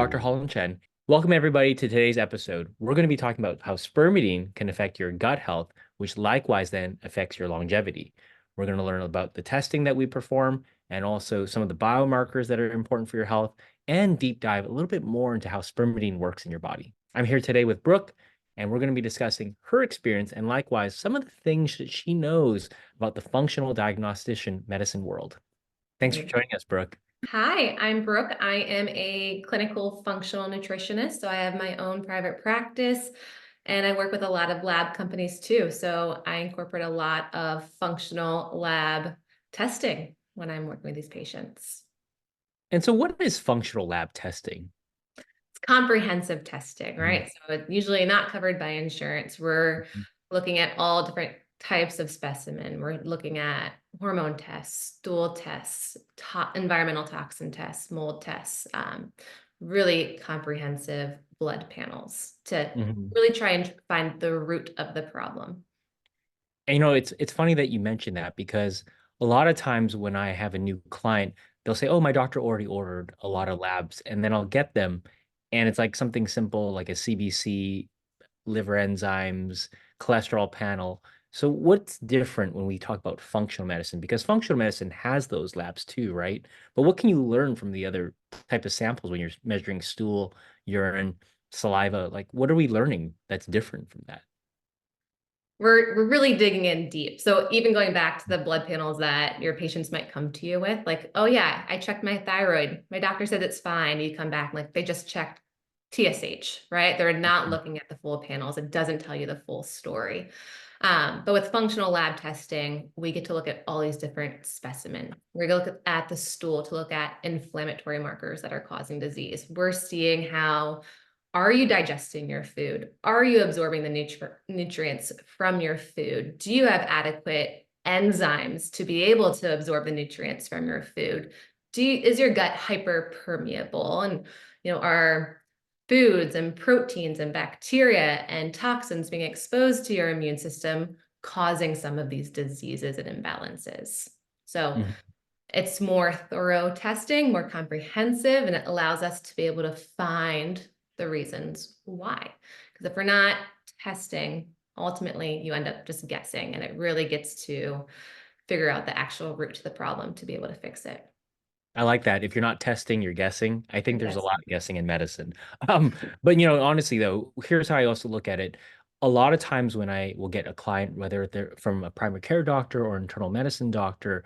Dr. Halland. Welcome everybody to today's episode. We're going to be talking about how spermidine can affect your gut health, which likewise then affects your longevity. We're going to learn about the testing that we perform and also some of the biomarkers that are important for your health and deep dive a little bit more into how spermidine works in your body. I'm here today with Brooke, and we're going to be discussing her experience and likewise some of the things that she knows about the functional diagnostician medicine world. Thanks for Great. joining us, Brooke. Hi, I'm Brooke. I am a clinical functional nutritionist. So I have my own private practice and I work with a lot of lab companies too. So I incorporate a lot of functional lab testing when I'm working with these patients. And so what is functional lab testing? It's comprehensive testing, Mhm. right? So it's usually not covered by insurance. We're looking at all different types of specimen. We're looking at hormone tests, stool tests, environmental toxin tests, mold tests, really comprehensive blood panels to Mhm. really try and find the root of the problem. And it's funny that you mentioned that because a lot of times when I have a new client, they'll say, "Oh, my doctor already ordered a lot of labs," and then I'll get them, and it's like something simple like a CBC, liver enzymes, cholesterol panel. So what's different when we talk about functional medicine? Because functional medicine has those labs too, right? But what can you learn from the other type of samples when you're measuring stool, urine, saliva? Like, what are we learning that's different from that? We're really digging in deep. So even going back to the blood panels that your patients might come to you with, like, oh yeah, I checked my thyroid. My doctor said it's fine. You come back like they just checked TSH, right? They're not looking at the full panels. It doesn't tell you the full story. But with functional lab testing, we get to look at all these different specimens. We're going to look at the stool to look at inflammatory markers that are causing disease. We're seeing how are you digesting your food? Are you absorbing the nutrients from your food? Do you have adequate enzymes to be able to absorb the nutrients from your food? Is your gut hyperpermeable? And are foods and proteins and bacteria and toxins being exposed to your immune system causing some of these diseases and imbalances? So Mhm. it's more thorough testing, more comprehensive, and it allows us to be able to find the reasons why. Because if we're not testing, ultimately you end up just guessing, and it really gets to figure out the actual root to the problem to be able to fix it. I like that. If you're not testing, you're guessing. I think there's a Yes. lot of guessing in medicine. But honestly though, here's how I also look at it. A lot of times when I will get a client, whether they're from a primary care doctor or internal medicine doctor,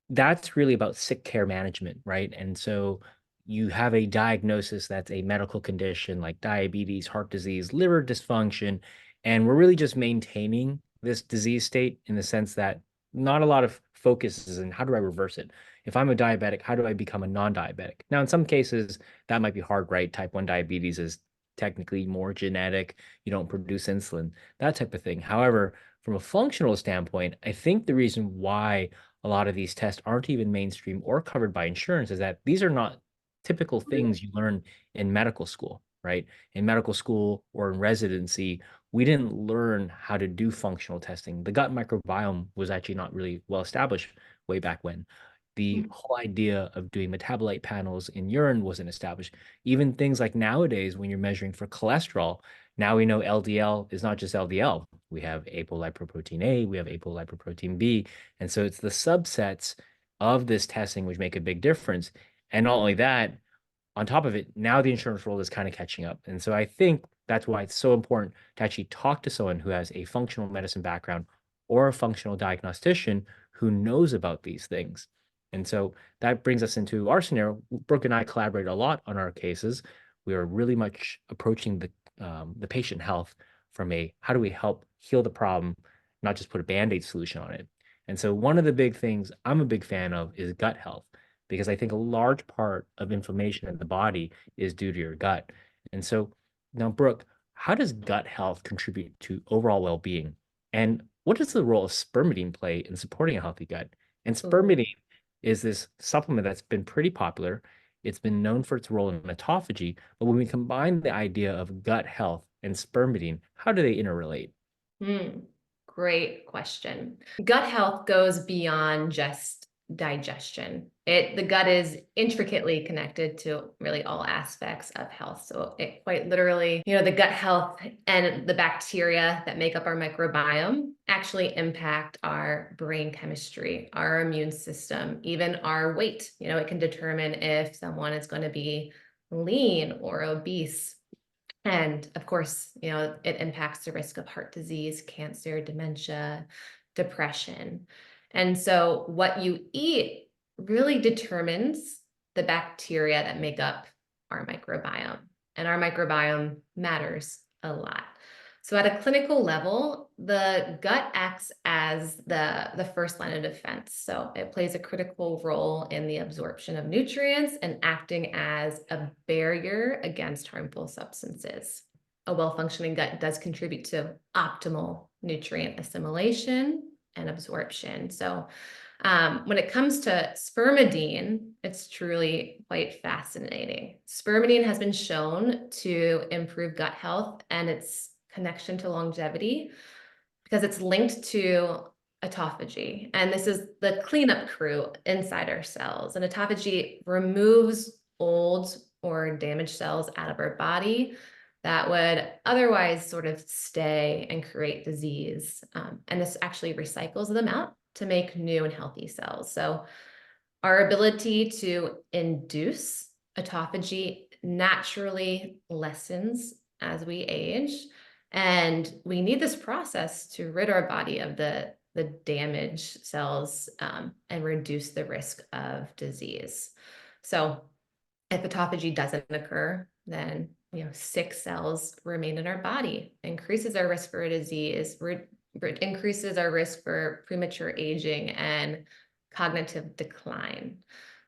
that's really about sick care management, right? And so you have a diagnosis that's a medical condition like diabetes, heart disease, liver dysfunction, and we're really just maintaining this disease state in the sense that not a lot of focus is in how do I reverse it? If I'm a diabetic, how do I become a non-diabetic? Now, in some cases, that might be hard, right? Type 1 diabetes is technically more genetic. You don't produce insulin, that type of thing. However, from a functional standpoint, I think the reason why a lot of these tests aren't even mainstream or covered by insurance is that these are not typical things you learn in medical school, right? In medical school or in residency, we didn't learn how to do functional testing. The gut microbiome was actually not really well established way back when. The whole idea of doing metabolite panels in urine wasn't established. Even things like nowadays, when you're measuring for cholesterol, now we know LDL is not just LDL. We have apolipoprotein A, we have apolipoprotein B, and so it's the subsets of this testing which make a big difference. And not only that, on top of it, now the insurance world is kind of catching up. And so I think that's why it's so important to actually talk to someone who has a functional medicine background or a functional diagnostician who knows about these things. And so that brings us into our scenario. Brooke and I collaborate a lot on our cases. We are really much approaching the patient health from a how do we help heal the problem, not just put a band-aid solution on it. And so one of the big things I'm a big fan of is gut health because I think a large part of inflammation in the body is due to your gut. And so now, Brooke, how does gut health contribute to overall well-being? And what does the role of spermidine play in supporting a healthy gut? And Absolutely. spermidine is this supplement that's been pretty popular. It's been known for its role in autophagy, but when we combine the idea of gut health and spermidine, how do they interrelate? Hmm. Great question. Gut health goes beyond just digestion. The gut is intricately connected to really all aspects of health. So it quite literally, the gut health and the bacteria that make up our microbiome actually impact our brain chemistry, our immune system, even our weight. It can determine if someone is going to be lean or obese. And of course, it impacts the risk of heart disease, cancer, dementia, depression. And so what you eat really determines the bacteria that make up our microbiome. And our microbiome matters a lot. So at a clinical level, the gut acts as the first line of defense. So it plays a critical role in the absorption of nutrients and acting as a barrier against harmful substances. A well-functioning gut does contribute to optimal nutrient assimilation and absorption. So when it comes to spermidine, it's truly quite fascinating. Spermidine has been shown to improve gut health and its connection to longevity because it's linked to autophagy. And this is the cleanup crew inside our cells. And autophagy removes old or damaged cells out of our body that would otherwise sort of stay and create disease. And this actually recycles them out to make new and healthy cells. So our ability to induce autophagy naturally lessens as we age. And we need this process to rid our body of the damaged cells and reduce the risk of disease. So if autophagy doesn't occur, then sick cells remain in our body, increases our risk for a disease, increases our risk for premature aging and cognitive decline.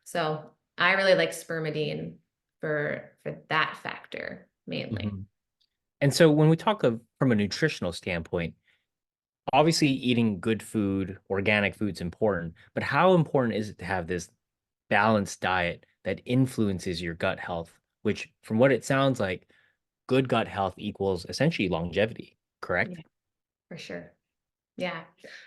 So I really like spermidine for that factor mainly. Mhm. And so when we talk of from a nutritional standpoint, obviously eating good food, organic food's important, but how important is it to have this balanced diet that influences your gut health, which from what it sounds like, good gut health equals essentially longevity, correct? Yeah, for sure. Yeah.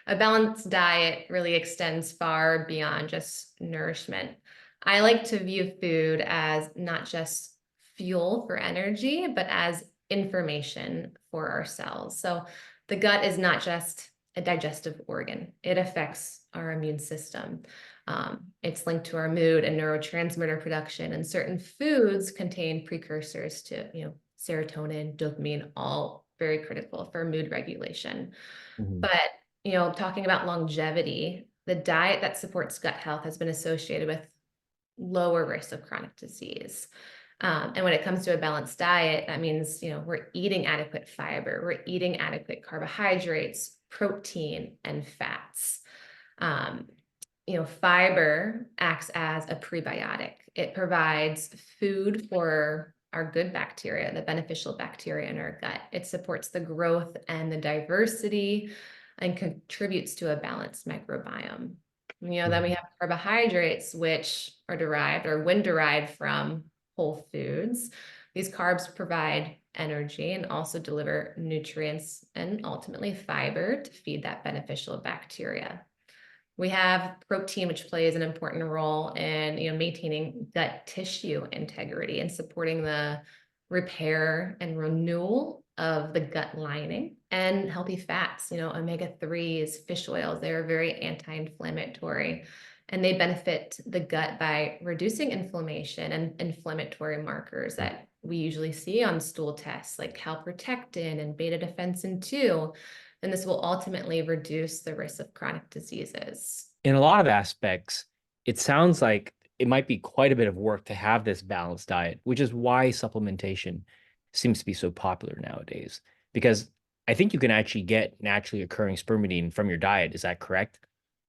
A balanced diet really extends far beyond just nourishment. I like to view food as not just fuel for energy, but as information for our cells. So the gut is not just a digestive organ, it affects our immune system. It's linked to our mood and neurotransmitter production, and certain foods contain precursors to, serotonin, dopamine, all very critical for mood regulation. Mhm. But, talking about longevity, the diet that supports gut health has been associated with lower risk of chronic disease. And when it comes to a balanced diet, that means, we're eating adequate fiber, we're eating adequate carbohydrates, protein, and fats. Um, Fiber acts as a prebiotic. It provides food for our good bacteria, the beneficial bacteria in our gut. It supports the growth and the diversity and contributes to a balanced microbiome. Then we Mhm. have carbohydrates, which are derived or when derived from whole foods. These carbs provide energy and also deliver nutrients and ultimately fiber to feed that beneficial bacteria. We have protein, which plays an important role in maintaining gut tissue integrity and supporting the repair and renewal of the gut lining, and healthy fats, omega-3s, fish oils. They are very anti-inflammatory and they benefit the gut by reducing inflammation and inflammatory markers that we usually see on stool tests like calprotectin and beta defensin 2. And this will ultimately reduce the risk of chronic diseases. In a lot of aspects, it sounds like it might be quite a bit of work to have this balanced diet, which is why supplementation seems to be so popular nowadays. Because I think you can actually get naturally occurring spermidine from your diet. Is that correct?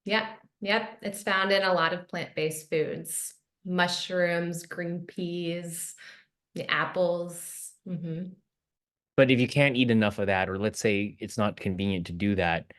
Yep, yep. It's found in a lot of plant-based foods, mushrooms, green peas, the apples. But if you can't eat enough of that, or let's say it's not convenient to do that,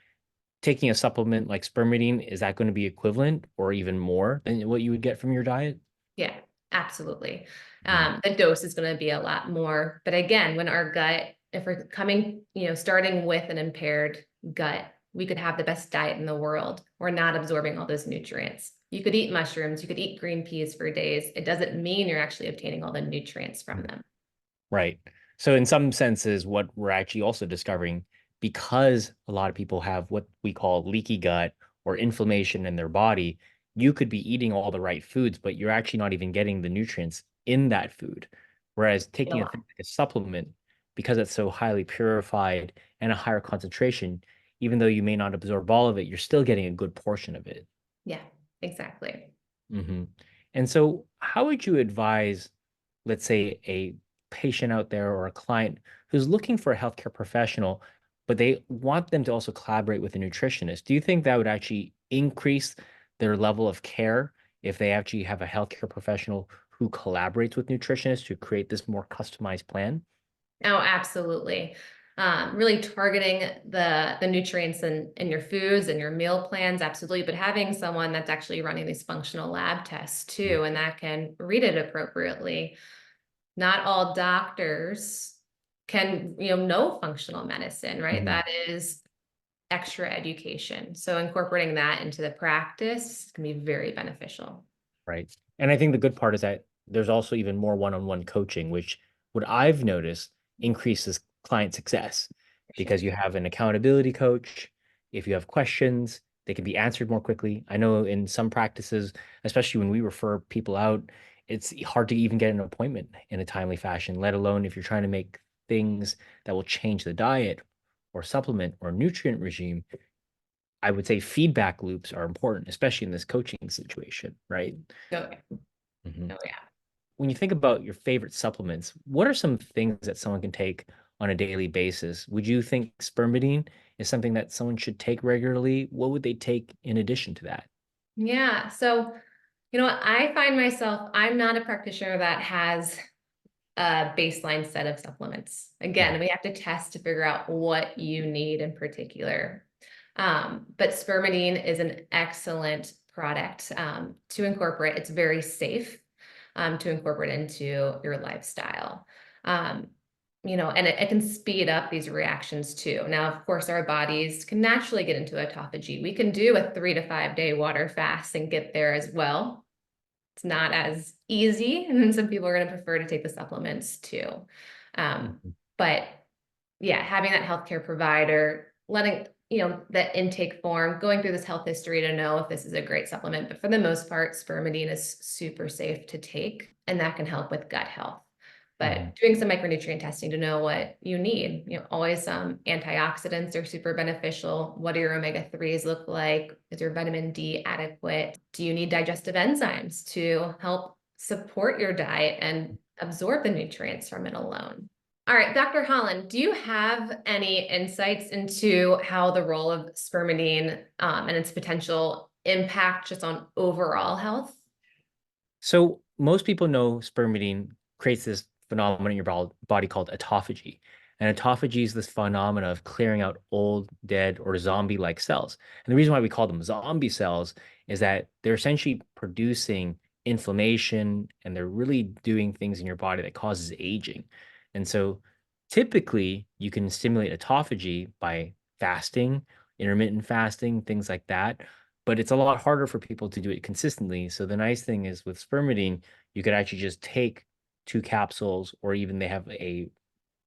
taking a supplement like spermidine, is that going to be equivalent or even more than what you would get from your diet? Yeah, absolutely. Mhm. The dose is going to be a lot more. But again, when our gut, if we're coming, starting with an impaired gut, we could have the best diet in the world. we're not absorbing all those nutrients. You could eat mushrooms, you could eat green peas for days. It doesn't mean you're actually obtaining all the nutrients from them. Right. So in some senses, what we're actually also discovering, because a lot of people have what we call leaky gut or inflammation in their body, you could be eating all the right foods, but you're actually not even getting the nutrients in that food. Whereas taking a thing like a supplement, because it's so highly purified and a higher concentration, even though you may not absorb all of it, you're still getting a good portion of it. Yeah, exactly. Hmm. And so, how would you advise, let's say, a patient out there or a client who's looking for a healthcare professional, but they want them to also collaborate with a nutritionist? Do you think that would actually increase their level of care if they actually have a healthcare professional who collaborates with nutritionists to create this more customized plan? Oh, absolutely. Really targeting the nutrients in your foods and your meal plans, absolutely. But having someone that's actually running these functional lab tests too, and that can read it appropriately. Not all doctors can, know functional medicine, right? Mhm. That is extra education. So incorporating that into the practice can be very beneficial. Right. And I think the good part is that there's also even more one-on-one coaching, which what I've noticed increases client success For sure. because you have an accountability coach. If you have questions, they can be answered more quickly. I know in some practices, especially when we refer people out, it's hard to even get an appointment in a timely fashion, let alone if you're trying to make things that will change the diet or supplement or nutrient regime. I would say feedback loops are important, especially in this coaching situation, right? Oh, yeah. Mhm. Oh, yeah. When you think about your favorite supplements, what are some things that someone can take on a daily basis? Would you think spermidine is something that someone should take regularly? What would they take in addition to that? Yeah. So, I find myself, I'm not a practitioner that has a baseline set of supplements. Mhm. Again, we have to test to figure out what you need in particular. But spermidine is an excellent product to incorporate. It's very safe to incorporate into your lifestyle. Um, and it can speed up these reactions too. Now, of course, our bodies can naturally get into autophagy. We can do a 3 to 5 day water fast and get there as well. It's not as easy, and then some people are going to prefer to take the supplements too. Um, Mhm. but yeah, having that healthcare provider, letting the intake form, going through this health history to know if this is a great supplement. But for the most part, spermidine is super safe to take, and that can help with gut health. Mhm. But doing some micronutrient testing to know what you need, always antioxidants are super beneficial. What do your omega-3s look like? Is your vitamin D adequate? Do you need digestive enzymes to help support your diet and absorb the nutrients from it alone? All right, Dr. Holland, do you have any insights into how the role of spermidine and its potential impact just on overall health? So most people know spermidine creates this phenomenon in your body called autophagy. And autophagy is this phenomena of clearing out old, dead, or zombie-like cells. And the reason why we call them zombie cells is that they're essentially producing inflammation and they're really doing things in your body that causes aging. And so typically you can stimulate autophagy by fasting, intermittent fasting, things like that, but it's a lot harder for people to do it consistently. So the nice thing is with spermidine, you could actually just take 2 capsules, or even they have a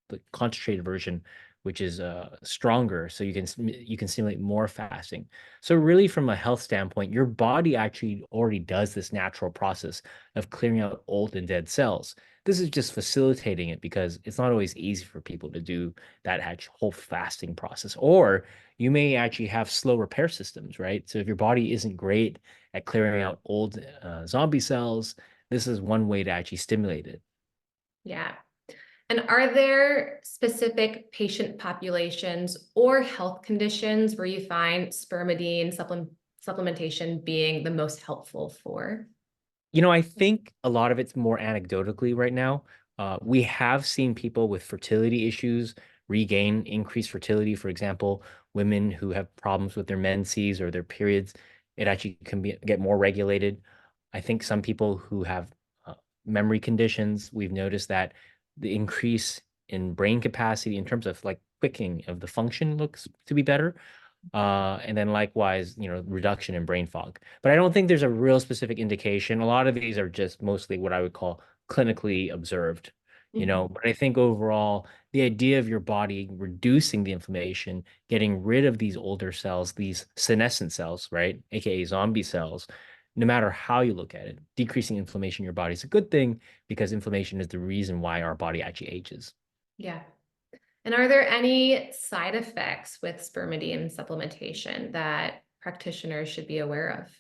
the concentrated version, which is stronger, so you can stimulate more fasting. So really, from a health standpoint, your body actually already does this natural process of clearing out old and dead cells. This is just facilitating it because it's not always easy for people to do that whole fasting process. Or you may actually have slow repair systems, right? So if your body isn't great at clearing out old zombie cells, this is one way to actually stimulate it. Yeah. And are there specific patient populations or health conditions where you find spermidine supplementation being the most helpful for? I think a lot of it's more anecdotally right now. We have seen people with fertility issues regain increased fertility. For example, women who have problems with their menses or their periods, it actually can get more regulated. I think some people who have memory conditions, we've noticed that the increase in brain capacity in terms of like quickening of the function looks to be better. And then likewise, reduction in brain fog. But I don't think there's a real specific indication. A lot of these are just mostly what I would call clinically observed, Mhm. But I think overall, the idea of your body reducing the inflammation, getting rid of these older cells, these senescent cells, right? AKA zombie cells, no matter how you look at it, decreasing inflammation in your body is a good thing because inflammation is the reason why our body actually ages. Yeah. And are there any side effects with spermidine supplementation that practitioners should be aware of?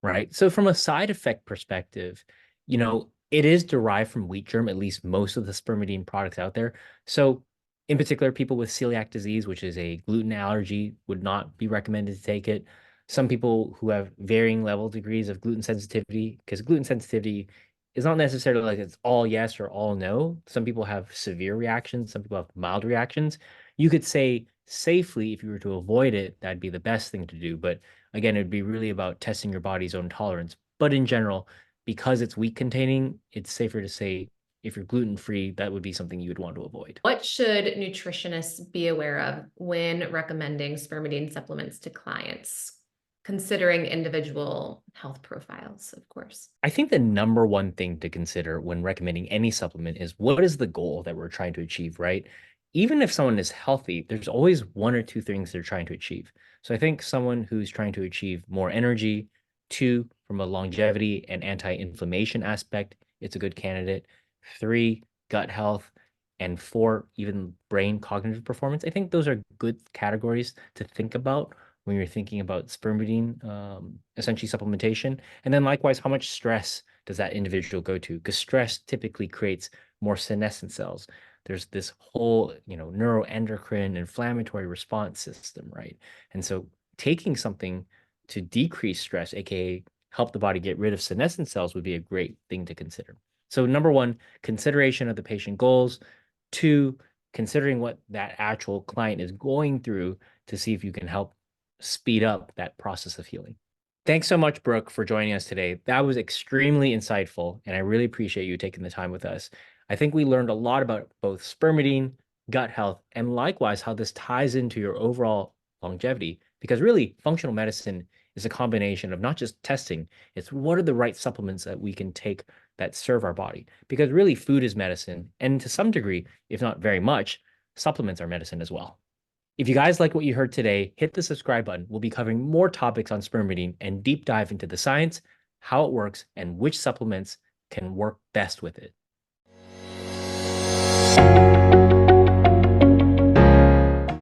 Right. So from a side effect perspective, it is derived from wheat germ, at least most of the spermidine products out there. So in particular, people with celiac disease, which is a gluten allergy, would not be recommended to take it. Some people who have varying level degrees of gluten sensitivity, because gluten sensitivity is not necessarily like it's all yes or all no. Some people have severe reactions, some people have mild reactions. You could say safely, if you were to avoid it, that'd be the best thing to do. But again, it'd be really about testing your body's own tolerance. But in general, because it's wheat containing, it's safer to say if you're gluten free, that would be something you would want to avoid. What should nutritionists be aware of when recommending spermidine supplements to clients, considering individual health profiles, of course? I think the number one thing to consider when recommending any supplement is what is the goal that we're trying to achieve, right? Even if someone is healthy, there's always one or two things they're trying to achieve. So I think someone who's trying to achieve more energy, two, from a longevity and anti-inflammation aspect, it's a good candidate. Three, gut health, and four, even brain cognitive performance. I think those are good categories to think about when you're thinking about spermidine, essentially supplementation. And then likewise, how much stress does that individual go to? Because stress typically creates more senescent cells. There's this whole, neuroendocrine inflammatory response system, right? And so taking something to decrease stress, aka help the body get rid of senescent cells, would be a great thing to consider. So number one, consideration of the patient goals. Two, considering what that actual client is going through to see if you can help speed up that process of healing. Thanks so much, Brooke, for joining us today. That was extremely insightful, and I really appreciate you taking the time with us. I think we learned a lot about both spermidine, gut health, and likewise how this ties into your overall longevity. Because really, functional medicine is a combination of not just testing, it's what are the right supplements that we can take that serve our body. Because really, food is medicine, and to some degree, if not very much, supplements are medicine as well. If you guys like what you heard today, hit the subscribe button. We'll be covering more topics on spermidine and deep dive into the science, how it works, and which supplements can work best with it.